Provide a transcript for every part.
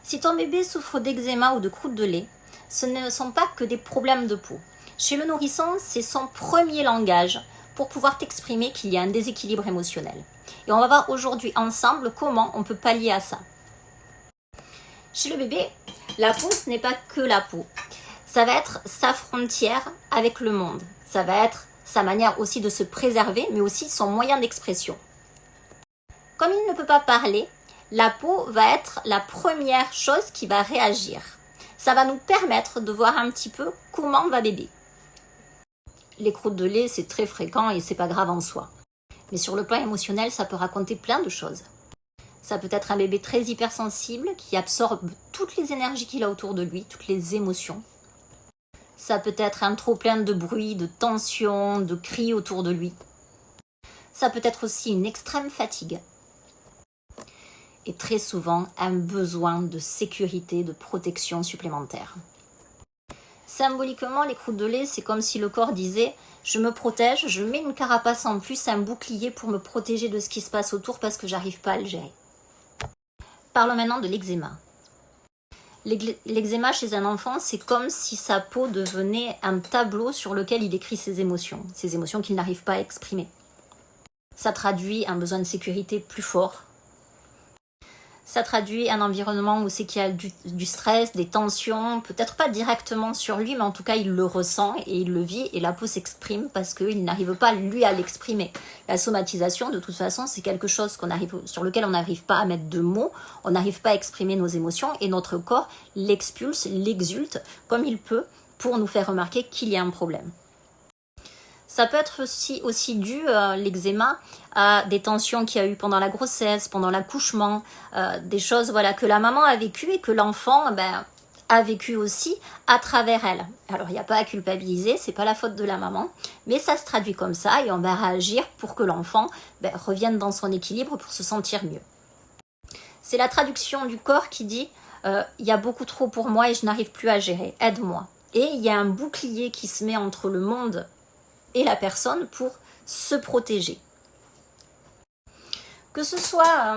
Si ton bébé souffre d'eczéma ou de croûte de lait, ce ne sont pas que des problèmes de peau. Chez le nourrisson, c'est son premier langage pour pouvoir t'exprimer qu'il y a un déséquilibre émotionnel. Et on va voir aujourd'hui ensemble comment on peut pallier à ça. Chez le bébé, la peau, ce n'est pas que la peau. Ça va être sa frontière avec le monde. Ça va être sa manière aussi de se préserver, mais aussi son moyen d'expression. Comme il ne peut pas parler, la peau va être la première chose qui va réagir. Ça va nous permettre de voir un petit peu comment va bébé. Les croûtes de lait, c'est très fréquent et c'est pas grave en soi. Mais sur le plan émotionnel, ça peut raconter plein de choses. Ça peut être un bébé très hypersensible qui absorbe toutes les énergies qu'il a autour de lui, toutes les émotions. Ça peut être un trop-plein de bruit, de tension, de cris autour de lui. Ça peut être aussi une extrême fatigue. Et très souvent, un besoin de sécurité, de protection supplémentaire. Symboliquement, les croûtes de lait, c'est comme si le corps disait « je me protège, je mets une carapace en plus, un bouclier pour me protéger de ce qui se passe autour parce que j'arrive pas à le gérer ». Parlons maintenant de l'eczéma. L'eczéma chez un enfant, c'est comme si sa peau devenait un tableau sur lequel il écrit ses émotions qu'il n'arrive pas à exprimer. Ça traduit un besoin de sécurité plus fort. Ça traduit un environnement où c'est qu'il y a du stress, des tensions, peut-être pas directement sur lui, mais en tout cas il le ressent et il le vit et la peau s'exprime parce qu'il n'arrive pas lui à l'exprimer. La somatisation, de toute façon, c'est quelque chose sur lequel on n'arrive pas à mettre de mots, on n'arrive pas à exprimer nos émotions et notre corps l'expulse, l'exulte comme il peut pour nous faire remarquer qu'il y a un problème. Ça peut être aussi dû, l'eczéma, à des tensions qu'il y a eu pendant la grossesse, pendant l'accouchement, des choses que la maman a vécues et que l'enfant a vécu aussi à travers elle. Alors, il n'y a pas à culpabiliser, c'est pas la faute de la maman, mais ça se traduit comme ça et on va réagir pour que l'enfant revienne dans son équilibre pour se sentir mieux. C'est la traduction du corps qui dit il y a beaucoup trop pour moi et je n'arrive plus à gérer, aide-moi. Et il y a un bouclier qui se met entre le monde et la personne pour se protéger. Que ce soit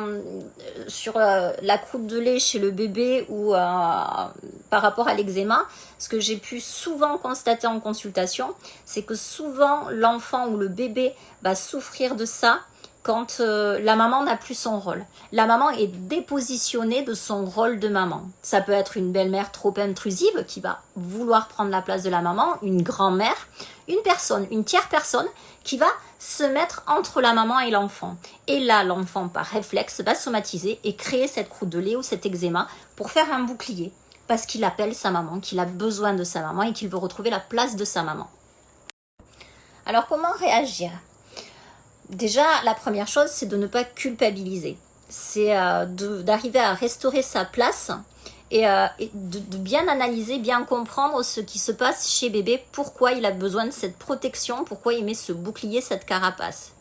sur la croûte de lait chez le bébé ou par rapport à l'eczéma, ce que j'ai pu souvent constater en consultation, c'est que souvent l'enfant ou le bébé va souffrir de ça quand la maman n'a plus son rôle. La maman est dépositionnée de son rôle de maman. Ça peut être une belle-mère trop intrusive qui va vouloir prendre la place de la maman, une grand-mère, une tierce personne qui va se mettre entre la maman et l'enfant. Et là, l'enfant, par réflexe, va somatiser et créer cette croûte de lait ou cet eczéma pour faire un bouclier parce qu'il appelle sa maman, qu'il a besoin de sa maman et qu'il veut retrouver la place de sa maman. Alors, comment réagir ? Déjà, la première chose, c'est de ne pas culpabiliser. C'est d'arriver à restaurer sa place et de bien analyser, bien comprendre ce qui se passe chez bébé, pourquoi il a besoin de cette protection, pourquoi il met ce bouclier, cette carapace.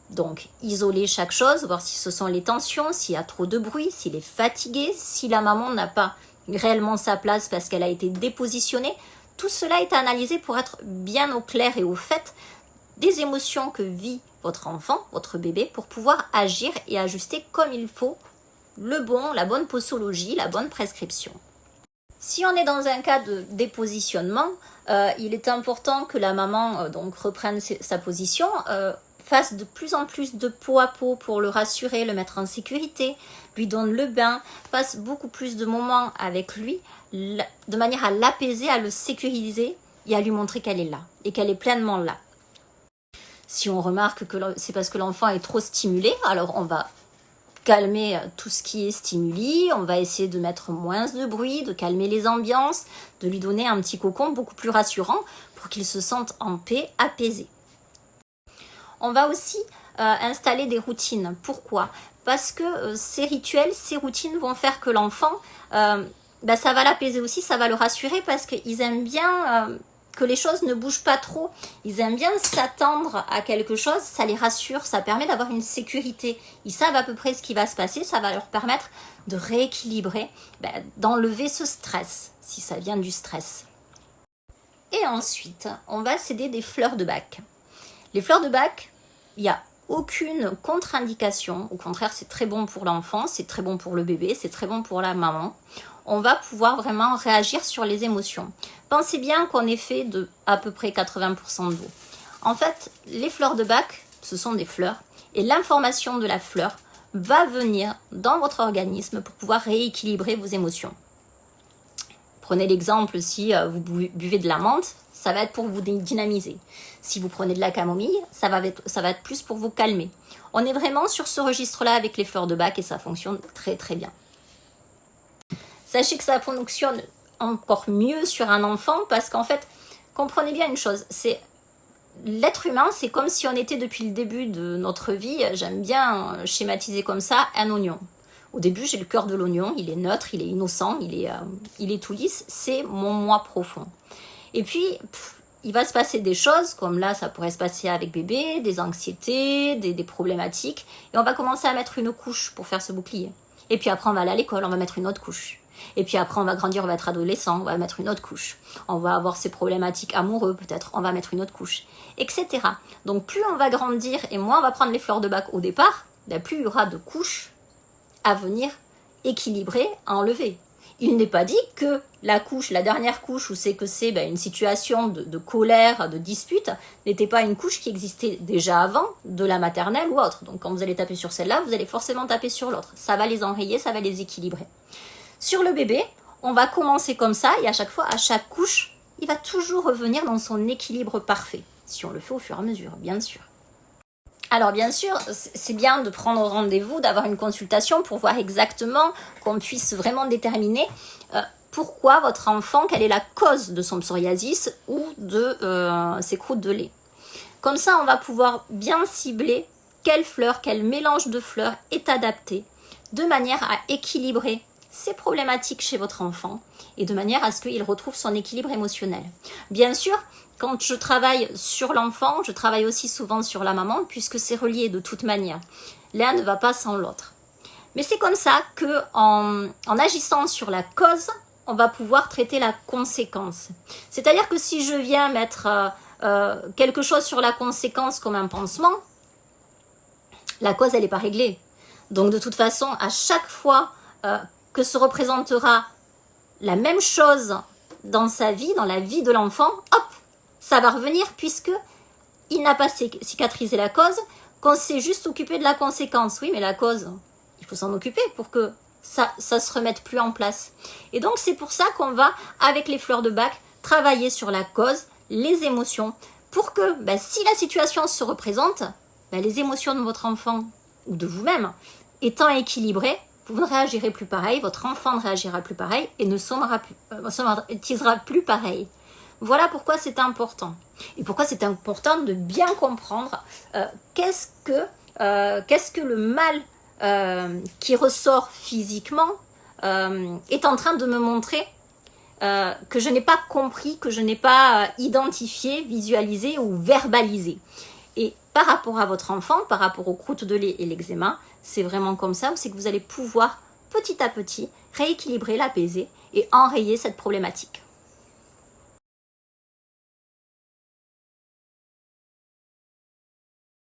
Donc, isoler chaque chose, voir si ce sont les tensions, s'il y a trop de bruit, s'il est fatigué, si la maman n'a pas réellement sa place parce qu'elle a été dépositionnée. Tout cela est analysé pour être bien au clair et au fait des émotions que vit votre enfant, votre bébé, pour pouvoir agir et ajuster comme il faut la bonne posologie, la bonne prescription. Si on est dans un cas de dépositionnement, il est important que la maman reprenne sa position, fasse de plus en plus de peau à peau pour le rassurer, le mettre en sécurité, lui donne le bain, passe beaucoup plus de moments avec lui, de manière à l'apaiser, à le sécuriser et à lui montrer qu'elle est là et qu'elle est pleinement là. Si on remarque que c'est parce que l'enfant est trop stimulé, alors on va calmer tout ce qui est stimuli, on va essayer de mettre moins de bruit, de calmer les ambiances, de lui donner un petit cocon beaucoup plus rassurant pour qu'il se sente en paix, apaisé. On va aussi installer des routines. Pourquoi ? Parce que ces rituels, ces routines vont faire que l'enfant, ça va l'apaiser aussi, ça va le rassurer parce qu'ils aiment bien que les choses ne bougent pas trop. Ils aiment bien s'attendre à quelque chose, ça les rassure, ça permet d'avoir une sécurité. Ils savent à peu près ce qui va se passer, ça va leur permettre de rééquilibrer, d'enlever ce stress, si ça vient du stress. Et ensuite, on va céder des fleurs de bac. Les fleurs de bac, il y a aucune contre-indication. Au contraire, c'est très bon pour l'enfant, c'est très bon pour le bébé, c'est très bon pour la maman. On va pouvoir vraiment réagir sur les émotions. Pensez bien qu'on est fait de à peu près 80% d'eau. En fait, les fleurs de bac, ce sont des fleurs, et l'information de la fleur va venir dans votre organisme pour pouvoir rééquilibrer vos émotions. Prenez l'exemple, si vous buvez de la menthe, ça va être pour vous dynamiser. Si vous prenez de la camomille, ça va être plus pour vous calmer. On est vraiment sur ce registre-là avec les fleurs de bac et ça fonctionne très très bien. Sachez que ça fonctionne encore mieux sur un enfant parce qu'en fait, comprenez bien une chose, c'est l'être humain, c'est comme si on était depuis le début de notre vie, j'aime bien schématiser comme ça, un oignon. Au début, j'ai le cœur de l'oignon, il est neutre, il est innocent, il est tout lisse, c'est mon moi profond. Et puis, il va se passer des choses, comme là, ça pourrait se passer avec bébé, des anxiétés, des problématiques, et on va commencer à mettre une couche pour faire ce bouclier. Et puis après, on va aller à l'école, on va mettre une autre couche. Et puis après, on va grandir, on va être adolescent, on va mettre une autre couche. On va avoir ces problématiques amoureuses, peut-être, on va mettre une autre couche, etc. Donc, plus on va grandir et moins on va prendre les fleurs de bac au départ, plus il y aura de couches à venir équilibrer, à enlever. Il n'est pas dit que la dernière couche où c'est une situation de colère, de dispute, n'était pas une couche qui existait déjà avant, de la maternelle ou autre. Donc quand vous allez taper sur celle-là, vous allez forcément taper sur l'autre. Ça va les enrayer, ça va les équilibrer. Sur le bébé, on va commencer comme ça et à chaque fois, à chaque couche, il va toujours revenir dans son équilibre parfait. Si on le fait au fur et à mesure, bien sûr. Alors bien sûr, c'est bien de prendre rendez-vous, d'avoir une consultation pour voir exactement, qu'on puisse vraiment déterminer pourquoi votre enfant, quelle est la cause de son psoriasis ou de ses croûtes de lait. Comme ça, on va pouvoir bien cibler quelle fleur, quel mélange de fleurs est adapté de manière à équilibrer ces problématiques chez votre enfant et de manière à ce qu'il retrouve son équilibre émotionnel. Bien sûr, quand je travaille sur l'enfant, je travaille aussi souvent sur la maman puisque c'est relié de toute manière. L'un ne va pas sans l'autre. Mais c'est comme ça qu'en agissant sur la cause, on va pouvoir traiter la conséquence. C'est-à-dire que si je viens mettre quelque chose sur la conséquence comme un pansement, la cause, elle n'est pas réglée. Donc de toute façon, à chaque fois que se représentera la même chose dans sa vie, dans la vie de l'enfant, hop, ça va revenir puisque il n'a pas cicatrisé la cause, qu'on s'est juste occupé de la conséquence. Oui, mais la cause, il faut s'en occuper pour que ça se remette plus en place. Et donc, c'est pour ça qu'on va, avec les fleurs de bac, travailler sur la cause, les émotions, pour que, si la situation se représente, les émotions de votre enfant ou de vous-même étant équilibrées, vous ne réagirez plus pareil, votre enfant ne réagira plus pareil et ne somatisera plus pareil. Voilà pourquoi c'est important. Et pourquoi c'est important de bien comprendre qu'est-ce que le mal qui ressort physiquement est en train de me montrer que je n'ai pas compris, que je n'ai pas identifié, visualisé ou verbalisé. Et par rapport à votre enfant, par rapport aux croûtes de lait et l'eczéma, c'est vraiment comme ça, c'est que vous allez pouvoir petit à petit rééquilibrer, l'apaiser et enrayer cette problématique.